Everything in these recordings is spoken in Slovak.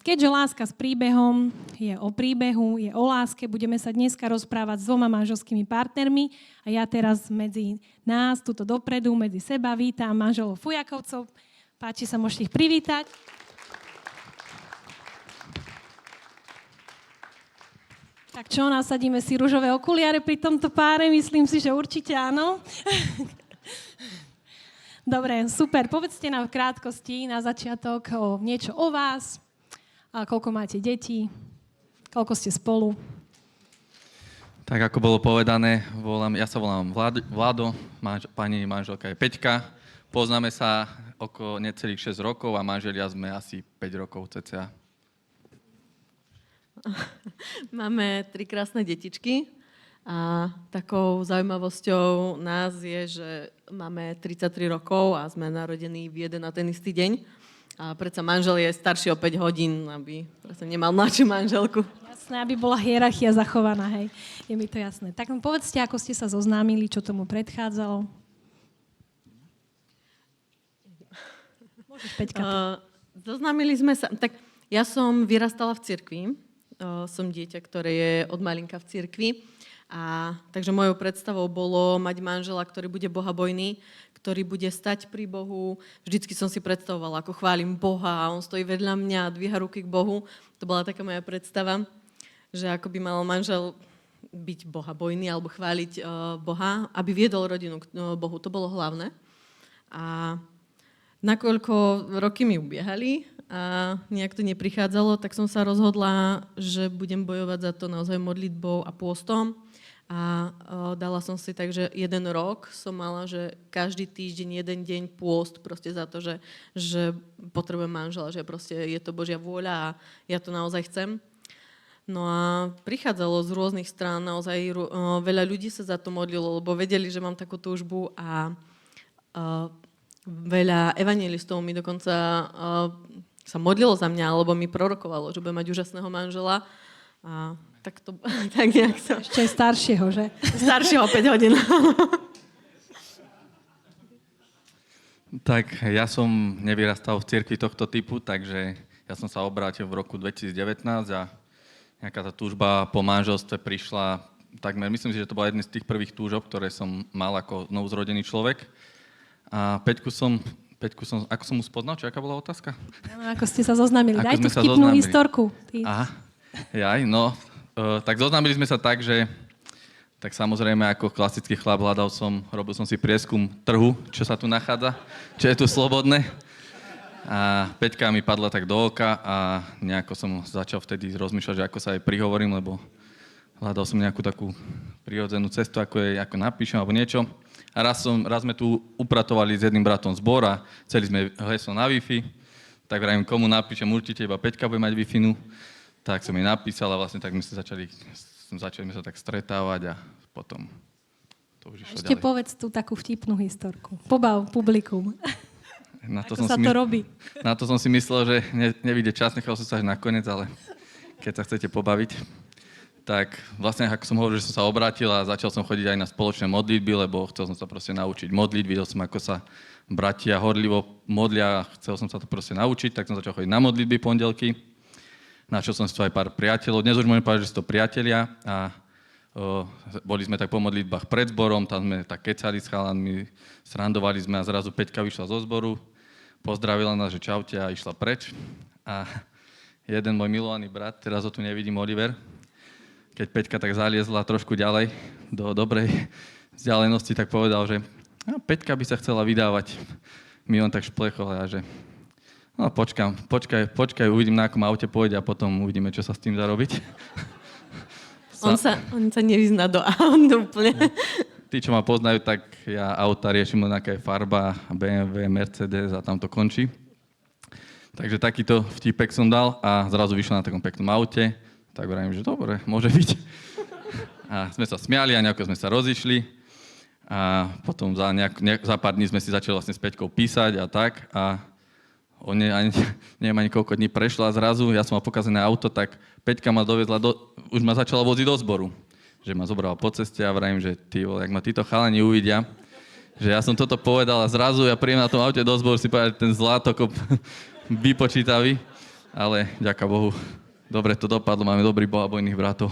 Keďže láska s príbehom je o príbehu, je o láske, budeme sa dneska rozprávať s 2 manželskými partnermi a ja teraz medzi nás, tuto dopredu, medzi seba vítam manželov Fujakovcov. Páči sa, môžete ich privítať. Tak čo, nasadíme si ružové okuliare pri tomto páre? Myslím si, že určite áno. Dobre, super. Povedzte nám v krátkosti na začiatok niečo o vás. A koľko máte detí? Koľko ste spolu? Tak ako bolo povedané, ja sa volám Vlado, pani manželka je Peťka. Poznáme sa okolo necelých 6 rokov a manželia sme asi 5 rokov cca. Máme 3 krásne detičky a takou zaujímavosťou nás je, že máme 33 rokov a sme narodení v jeden a ten istý deň. A predsa manžel je starší o 5 hodín, aby nemal mladšiu manželku. Jasné, aby bola hierarchia zachovaná, hej. Je mi to jasné. Tak mi povedzte, ako ste sa zoznámili, čo tomu predchádzalo. Môžeš, Peťka. Zoznámili sme sa... Tak ja som vyrastala v cirkvi. Som dieťa, ktoré je od malinka v cirkvi. Takže mojou predstavou bolo mať manžela, ktorý bude bohabojný, ktorý bude stať pri Bohu. Vždycky som si predstavovala, ako chválim Boha a on stojí vedľa mňa a dvíha ruky k Bohu. To bola taká moja predstava, že ako by mal manžel byť bohabojný alebo chváliť Boha, aby viedol rodinu k Bohu. To bolo hlavné. A nakoľko roky mi ubiehali a nejak to neprichádzalo, tak som sa rozhodla, že budem bojovať za to naozaj modlitbou a pôstom. A dala som si tak, že 1 rok som mala, že každý týždeň, 1 deň pôst proste za to, že potrebujem manžela, že proste je to Božia vôľa a ja to naozaj chcem. No a prichádzalo z rôznych strán, naozaj veľa ľudí sa za to modlilo, lebo vedeli, že mám takú túžbu a veľa evanjelistov mi dokonca sa modlilo za mňa, alebo mi prorokovalo, že budem mať úžasného manžela. A tak nejak sa... Ešte staršieho, že? Staršieho 5 hodín. Tak ja som nevyrastal v cirkvi tohto typu, takže ja som sa obrátil v roku 2019 a nejaká tá túžba po manželstve prišla takmer, myslím si, že to bola jeden z tých prvých túžob, ktoré som mal ako novozrodený človek. A Peťku som, ako som mu spoznal, čo aká bola otázka? No, ako ste sa zoznámili. Daj tú vtipnú historku. Aha, no, tak zoznámili sme sa tak, že tak samozrejme ako klasický chlap robil som si prieskum trhu, čo sa tu nachádza, čo je tu slobodné. A Peťka mi padla tak do oka a nejako som začal vtedy rozmýšľať, že ako sa jej prihovorím, lebo hľadal som nejakú takú prirodzenú cestu, ako napíšem alebo niečo. A raz sme tu upratovali s jedným bratom zbor a chceli sme heslo na Wi-Fi, tak vravím, komu napíšem, určite iba Peťka bude mať Wi-Fi. Tak som jej napísal a vlastne tak začali sa tak stretávať a potom to už išlo ďalej. Ešte povedz tú takú vtipnú historku. Pobav publikum. Ako sa to robí? Na to som si myslel, že nevyjde čas, nechal som sa až nakoniec, ale keď sa chcete pobaviť. Tak vlastne, ako som hovoril, že som sa obrátil a začal som chodiť aj na spoločné modlitby, lebo chcel som sa proste naučiť modliť. Videl som, ako sa bratia horlivo modlia a chcel som sa to proste naučiť, tak som začal chodiť na modlitby pondelky. Našiel som si tu aj pár priateľov. Dnes už môžem povedať, že sú to priatelia a boli sme tak po modlitbách pred zborom, tam sme tak kecali s chalanmi, srandovali sme a zrazu Peťka vyšla zo zboru, pozdravila nás, že čaute a išla preč. A jeden môj milovaný brat, teraz ho tu nevidím, Oliver, keď Peťka tak zaliezla trošku ďalej do dobrej vzdialenosti, tak povedal, že Peťka by sa chcela vydávať. Mi on tak šplechol a že no počkaj, uvidím, na akom aute pôjde a potom uvidíme, čo sa s tým dá robiť. On sa nevyzná do aut úplne. Tí, čo ma poznajú, tak ja auta riešim len aká je farba, BMW, Mercedes a tam to končí. Takže takýto vtipek som dal a zrazu vyšla na takom peknom aute. Tak vravím, že dobre, môže byť. A sme sa smiali a nejako sme sa rozišli. A potom za pár dní sme si začali vlastne s Peťkou písať a tak. A neviem ani koľko dní prešlo a zrazu, ja som mal pokazené auto, tak Peťka ma doviezla, už ma začala voziť do zboru. Že ma zobrala po ceste a vravím, že jak ma títo chalani uvidia, že ja som toto povedal a zrazu ja príjem na tom aute do zboru si povedal, ten zlátokop vypočítavý. Ale ďaká Bohu, dobre to dopadlo, máme dobrých bohabojných bratov.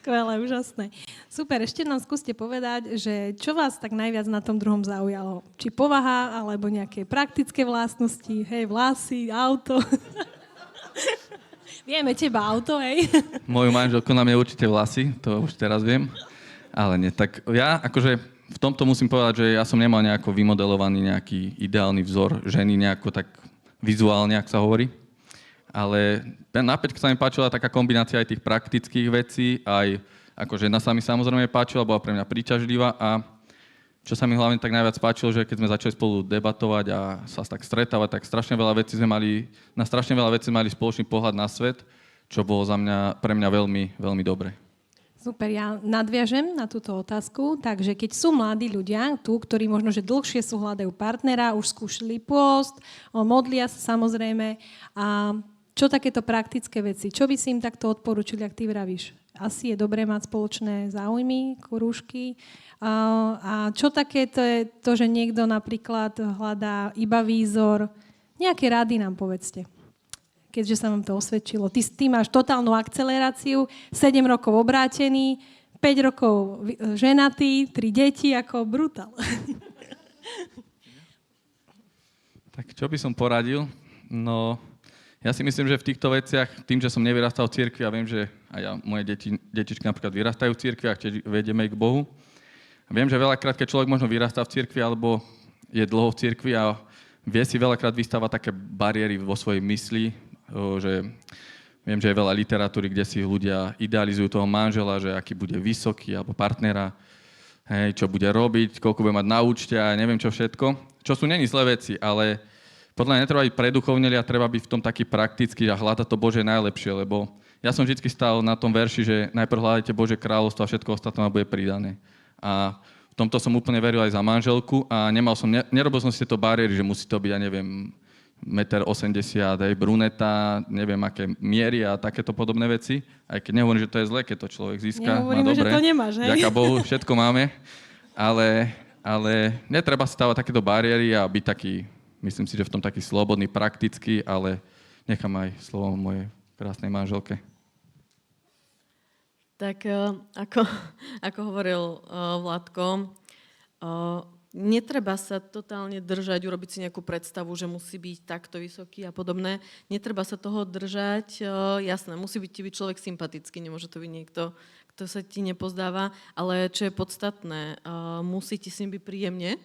Skvelé, úžasné. Super, ešte nám skúste povedať, že čo vás tak najviac na tom druhom zaujalo? Či povaha, alebo nejaké praktické vlastnosti, hej, vlasy, auto. Vieme teba auto, hej. Moju manželku nám je určite vlasy, to už teraz viem. Ale nie, tak ja akože v tomto musím povedať, že ja som nemal nejako vymodelovaný nejaký ideálny vzor ženy, nejako tak vizuálne, ak sa hovorí. Ale na Peťke sa mi páčila taká kombinácia aj tých praktických vecí, aj ako žena sa mi samozrejme páčila, bola pre mňa príťažlivá a čo sa mi hlavne tak najviac páčilo, že keď sme začali spolu debatovať a sa tak stretávať, tak strašne veľa vecí mali spoločný pohľad na svet, čo bolo pre mňa veľmi, veľmi dobré. Super, ja nadviažem na túto otázku. Takže keď sú mladí ľudia tu, ktorí možno, že dlhšie sú hľadajú partnera, už skúšali pôst, modlia sa samozrejme. A čo takéto praktické veci? Čo by si im takto odporúčili, ak ty vravíš? Asi je dobré mať spoločné záujmy, krúžky. A čo takéto je to, že niekto napríklad hľadá iba výzor? Nejaké rady nám povedzte, keďže sa vám to osvedčilo. Ty máš totálnu akceleráciu, 7 rokov obrátený, 5 rokov ženatý, 3 deti, ako brutál. Tak čo by som poradil? No, ja si myslím, že v týchto veciach, tým, že som nevyrastal v cirkvi a viem, že aj moje detičky napríklad vyrastajú v cirkvi a tiež vedieme ich k Bohu. A viem, že veľakrát, keď človek možno vyrastá v cirkvi alebo je dlho v cirkvi a vie si veľakrát vystávať také bariéry vo svojej mysli, že viem, že je veľa literatúry, kde si ľudia idealizujú toho manžela, že aký bude vysoký alebo partnera, hej, čo bude robiť, koľko bude mať na účte a neviem čo všetko. Čo sú není zlé veci, ale podľa mňa netreba byť preduchovneli a treba byť v tom taký praktický a hľadať to Božie najlepšie, lebo ja som vždy stál na tom verši, že najprv hľadajte Božie kráľovstvo a všetko ostatné bude pridané. A v tomto som úplne veril aj za manželku a nerobil som si tieto bariéry, že musí to byť, ja neviem, 1,80 m, bruneta, neviem aké miery a takéto podobné veci. Aj keď nehovorím, že to je zlé, keď to človek získa, má dobre. Že to nemáš, hej? Ďaká Bohu, všetko máme. Ale netreba si stávať takéto bariéry a byť taký, myslím si, že v tom taký slobodný, praktický, ale nechám aj slovo mojej krásnej manželke. Tak ako hovoril Vládko, netreba sa totálne držať, urobiť si nejakú predstavu, že musí byť takto vysoký a podobné. Netreba sa toho držať. Jasné, musí byť človek sympatický, nemôže to byť niekto, kto sa ti nepozdáva, ale čo je podstatné, musí ti s ním byť príjemne.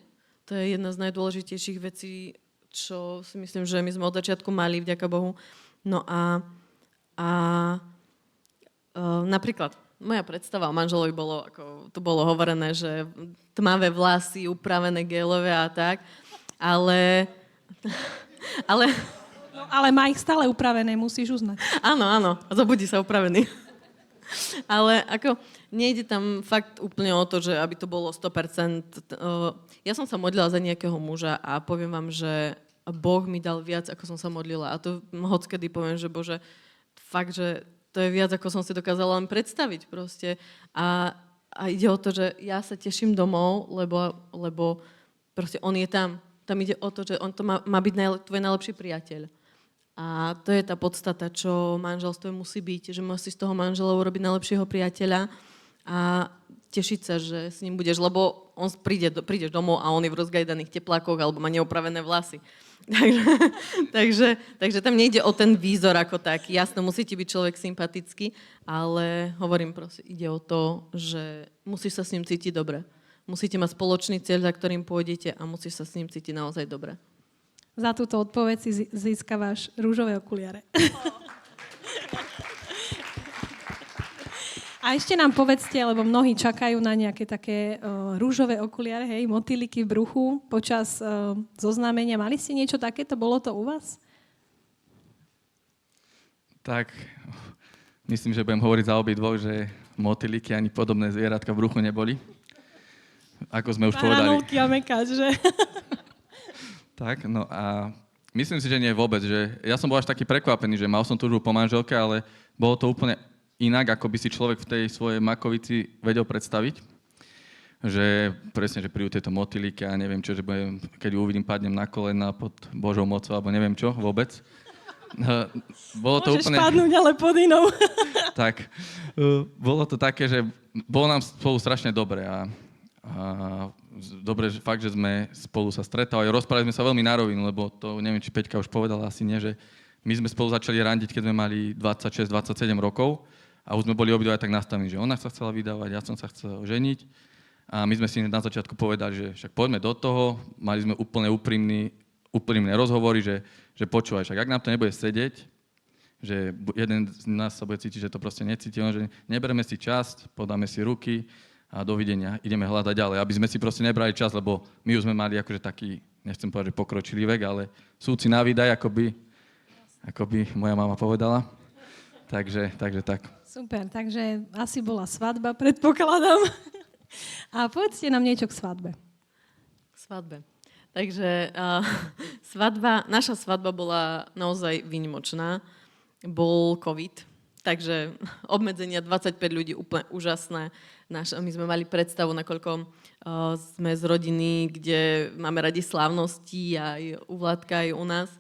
To je jedna z najdôležitejších vecí, čo si myslím, že my sme od začiatku mali, vďaka Bohu. No a napríklad moja predstava o manželovi bolo, ako tu bolo hovorené, že tmavé vlasy, upravené gelové a tak, ale... No, ale má ich stále upravené, musíš uznať. Áno, a zobudí sa upravený. Ale ako nejde tam fakt úplne o to, že aby to bolo 100%. Ja som sa modlila za nejakého muža a poviem vám, že Boh mi dal viac, ako som sa modlila. A to hockedy poviem, že Bože, fakt, že to je viac, ako som si dokázala len predstaviť proste. A ide o to, že ja sa teším domov, lebo proste on je tam. Tam ide o to, že on to má byť tvoj najlepší priateľ. A to je tá podstata, čo manželstvo musí byť, že musí z toho manžela urobiť najlepšieho priateľa a tešiť sa, že s ním budeš, lebo on prídeš domov a on je v rozgajdaných teplákoch alebo má neopravené vlasy. Takže tam nejde o ten výzor ako taký. Jasno, musí ti byť človek sympatický, ale hovorím proste, ide o to, že musíš sa s ním cítiť dobre. Musíte mať spoločný cieľ, za ktorým pôjdete a musíš sa s ním cítiť naozaj dobre. Za túto odpoveď si získavaš rúžové okuliare. A ešte nám povedzte, lebo mnohí čakajú na nejaké také rúžové okuliare, hej, motýliky v bruchu počas zoznámenia. Mali ste niečo takéto? Bolo to u vás? Tak, myslím, že budem hovoriť za obidvoch, že motýliky ani podobné zvieratka v bruchu neboli. Ako sme už povedali. Baranulky a mekáč, že? Tak, no a myslím si, že nie vôbec. Že ja som bol až taký prekvapený, že mal som túžbu po manželke, ale bolo to úplne inak, ako by si človek v tej svojej makovici vedel predstaviť. Že presne, že prídu tieto motýliky a neviem čo, že keď ju uvidím, padnem na kolena pod Božou mocou, alebo neviem čo vôbec. Bolo to Môžeš úplne... padnúť, ale pod inou. Tak, bolo to také, že bolo nám spolu strašne dobre a dobre, že fakt, že sme spolu sa stretali, rozprávali sme sa veľmi na rovinu, lebo to neviem, či Peťka už povedala, asi nie, že my sme spolu začali randiť, keď sme mali 26-27 rokov a už sme boli obidva tak nastavení, že ona sa chcela vydávať, ja som sa chcel ženiť a my sme si na začiatku povedali, že však poďme do toho, mali sme úplne úprimné rozhovory, že počúvaj, však ak nám to nebude sedieť, že jeden z nás sa bude cítiť, že to proste necíti, že nebereme si čas, podáme si ruky a dovidenia, ideme hľadať ďalej, aby sme si proste nebrali čas, lebo my už sme mali akože taký, nechcem povedať, že pokročilý vek, ale súci na výdaj, ako by moja mama povedala. Takže tak. Super, takže asi bola svadba, predpokladám. A povedzte nám niečo k svadbe. K svadbe. Takže naša svadba bola naozaj výnimočná. Bol COVID, takže obmedzenia 25 ľudí úplne úžasné. My sme mali predstavu, nakoľko sme z rodiny, kde máme radi slávnosti aj u Vládka, aj u nás.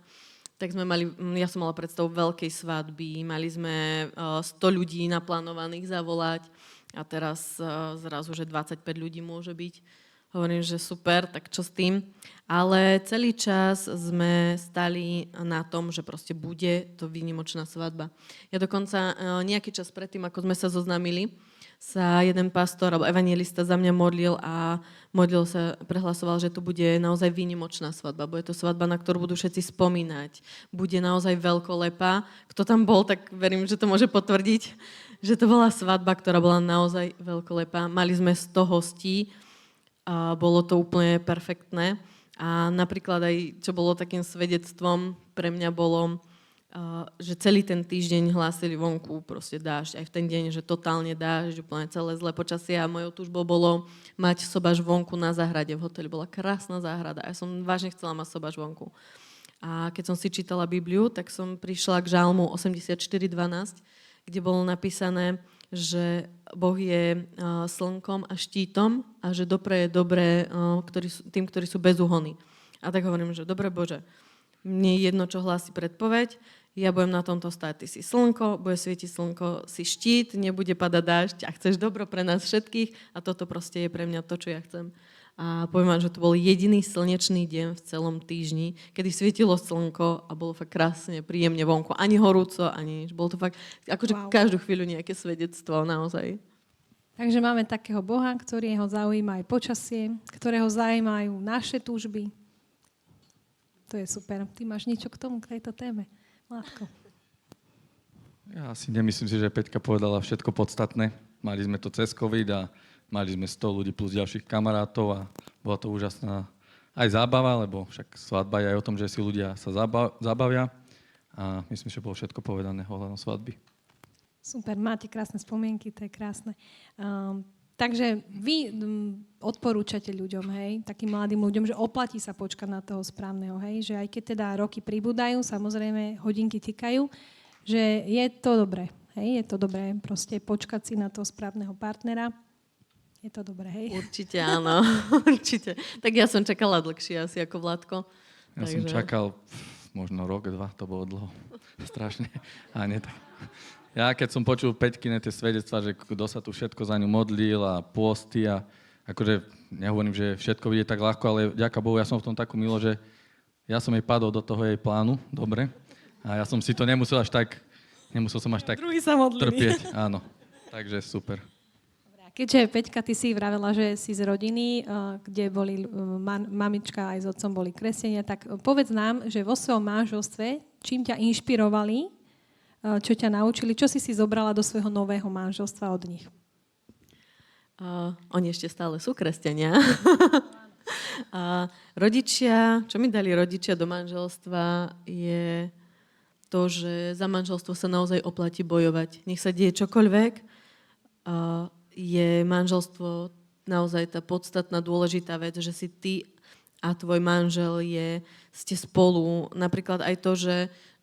Tak ja som mala predstavu veľkej svadby, mali sme 100 ľudí naplánovaných zavolať a teraz zrazu, že 25 ľudí môže byť. Hovorím, že super, tak čo s tým? Ale celý čas sme stali na tom, že proste bude to výnimočná svadba. Ja dokonca nejaký čas predtým, ako sme sa zoznámili, sa jeden pastor alebo evanjelista za mňa modlil a prehlasoval, že to bude naozaj výnimočná svadba. Bude to svadba, na ktorú budú všetci spomínať. Bude naozaj veľkolepá. Kto tam bol, tak verím, že to môže potvrdiť, že to bola svadba, ktorá bola naozaj veľkolepá. Mali sme 100 hostí, a bolo to úplne perfektné. A napríklad aj, čo bolo takým svedectvom pre mňa bolo, že celý ten týždeň hlásili vonku proste dážď. Aj v ten deň, že totálne dážď, úplne celé zlé počasie a mojou túžbou bolo mať sobaž vonku na záhrade. V hoteli bola krásna záhrada a ja som vážne chcela mať sobaž vonku. A keď som si čítala Bibliu, tak som prišla k Žalmu 84:12, kde bolo napísané, že Boh je slnkom a štítom a že je dobré tým, ktorí sú bezúhonní. A tak hovorím, že dobre Bože, mne je jedno, čo hlási predpoveď, ja budem na tomto stáť, ty si slnko, bude svietiť slnko, si štít, nebude padať dážď a chceš dobro pre nás všetkých a toto proste je pre mňa to, čo ja chcem. A poviem vám, že to bol jediný slnečný deň v celom týždni, kedy svietilo slnko a bolo fakt krásne, príjemne vonku. Ani horúco, ani nič. Bolo to fakt, akože každú chvíľu nejaké svedectvo, naozaj. Takže máme takého Boha, ktorého zaujíma aj počasie, ktorého zaujímajú naše túžby. To je super. Ty máš niečo k tomu, k tejto téme? Vládko. Ja si nemyslím si, že Peťka povedala všetko podstatné. Mali sme to cez COVID a mali sme 100 ľudí plus ďalších kamarátov a bola to úžasná aj zábava, lebo však svadba je aj o tom, že si ľudia sa zabavia a myslím, že bolo všetko povedané ohľadom svadby. Super, máte krásne spomienky, to je krásne. Takže vy odporúčate ľuďom, hej, takým mladým ľuďom, že oplatí sa počkať na toho správneho, hej, že aj keď teda roky pribúdajú, samozrejme hodinky tikajú, že je to dobré, hej, je to dobré proste počkať si na toho správneho partnera. Je to dobré, hej? Určite áno, určite. Tak ja som čakala dlhšie asi ako Vládko. Ja som čakal možno rok, 2, to bolo dlho. Strašne. A nie tak. Ja keď som počul Peťkine tie svedectvá, že kto sa tu všetko za ňu modlil a pôsty a akože nehovorím, že všetko vidie tak ľahko, ale vďaka Bohu, ja som v tom takú milo, že ja som jej padol do toho jej plánu, dobre. A ja som si to nemusel som až tak trpieť. Áno, takže super. Keďže, Peťka, ty si vravela, že si z rodiny, kde boli mamička aj s otcom boli kresťania, tak povedz nám, že vo svojom manželstve, čím ťa inšpirovali, čo ťa naučili, čo si zobrala do svojho nového manželstva od nich? Oni ešte stále sú kresťania. Rodičia, čo mi dali rodičia do manželstva, je to, že za manželstvo sa naozaj oplatí bojovať. Nech sa deje čokoľvek, je manželstvo naozaj tá podstatná, dôležitá vec, že si ty a tvoj manžel ste spolu. Napríklad aj to,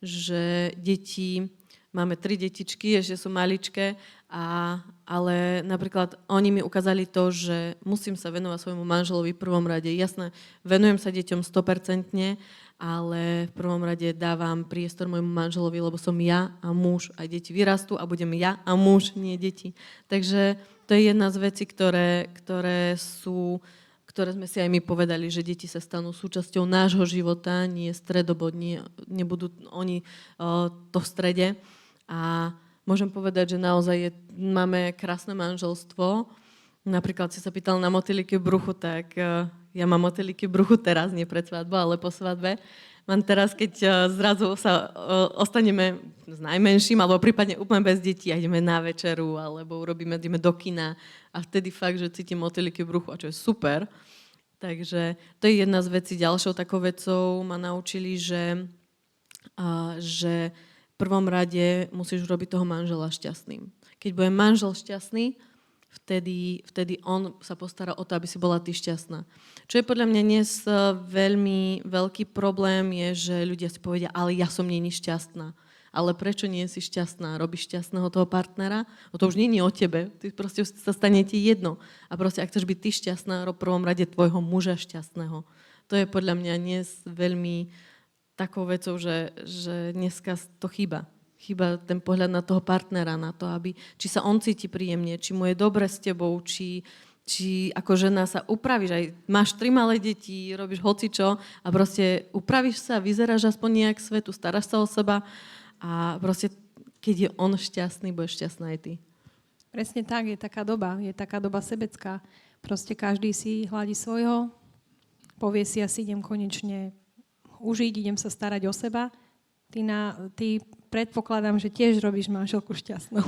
že deti, máme 3 detičky, ešte sú maličké, ale napríklad oni mi ukázali to, že musím sa venovať svojmu manželovi v prvom rade. Jasné, venujem sa deťom 100%, ale v prvom rade dávam priestor môjmu manželovi, lebo som ja a muž, aj deti vyrastú a budem ja a muž, nie deti. Takže to je jedna z vecí, ktoré sme si aj my povedali, že deti sa stanú súčasťou nášho života, nie stredobod, nebudú oni to v strede. A môžem povedať, že naozaj máme krásne manželstvo. Napríklad si sa pýtal na motýliky v bruchu, tak ja mám motýliky v bruchu teraz, nie pred svadbou, ale po svadbe. Mám teraz, keď zrazu sa ostaneme s najmenším, alebo prípadne úplne bez detí a ideme na večeru, alebo ideme do kina a vtedy fakt, že cítim motýliky v bruchu, a čo je super. Takže to je jedna z vecí. Ďalšou takou vecou ma naučili, že v prvom rade musíš robiť toho manžela šťastným. Keď bude manžel šťastný, vtedy on sa postará o to, aby si bola ty šťastná. Čo je podľa mňa dnes veľmi veľký problém, je, že ľudia si povedia, ale ja som není šťastná. Ale prečo nie si šťastná? Robíš šťastného toho partnera? No to už nie je o tebe. Ty proste sa stane ti jedno. A proste, ak chceš byť ty šťastná, rob v prvom rade tvojho muža šťastného. To je podľa mňa dnes veľmi takou vecou, že dneska to chýba. Chýba ten pohľad na toho partnera, na to, či sa on cíti príjemne, či mu je dobre s tebou, či ako žena sa upravíš, aj máš 3 malé deti, robíš hocičo a proste upravíš sa, vyzeráš aspoň nejak svetu, staráš sa o seba a proste keď je on šťastný, budeš šťastná aj ty. Presne tak, je taká doba sebecká. Proste každý si hľadí svojho, povie si, ja si idem konečne užiť, idem sa starať o seba. Ty predpokladám, že tiež robíš manželku šťastnou.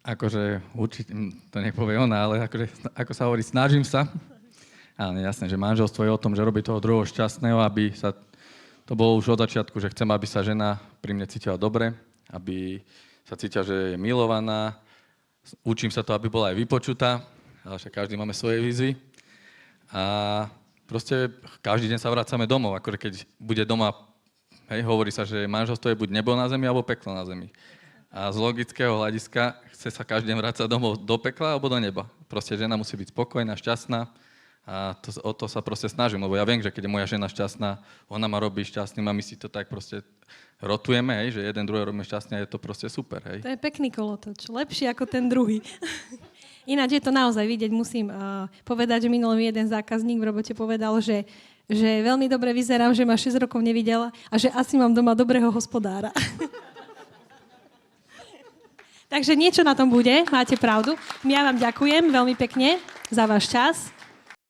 Akože určite, to nepovie ona, ale akože, ako sa hovorí, snažím sa. Áno, jasné, že manželstvo je o tom, že robí toho druhého šťastného, aby sa, to bolo už od začiatku, že chcem, aby sa žena pri mne cítila dobre, aby sa cítila, že je milovaná. Učím sa to, aby bola aj vypočutá, ale však každý máme svoje výzvy. A proste každý deň sa vracame domov, akože keď bude doma. Hej, hovorí sa, že manželstvo je buď nebo na zemi, alebo peklo na zemi. A z logického hľadiska chce sa každý deň vrácať domov do pekla alebo do neba. Proste žena musí byť spokojná, šťastná a o to sa proste snažím, lebo ja viem, že keď je moja žena šťastná, ona ma robí šťastným a my si to tak proste rotujeme, hej, že jeden druhý robíme šťastný a je to proste super. Hej. To je pekný kolotoč, lepšie ako ten druhý. Ináč je to naozaj vidieť, musím povedať, že minulý jeden zákazník v robote povedal, že veľmi dobre vyzerám, že ma 6 rokov nevidela a že asi mám doma dobrého hospodára. Takže niečo na tom bude, máte pravdu. Ja vám ďakujem veľmi pekne za váš čas.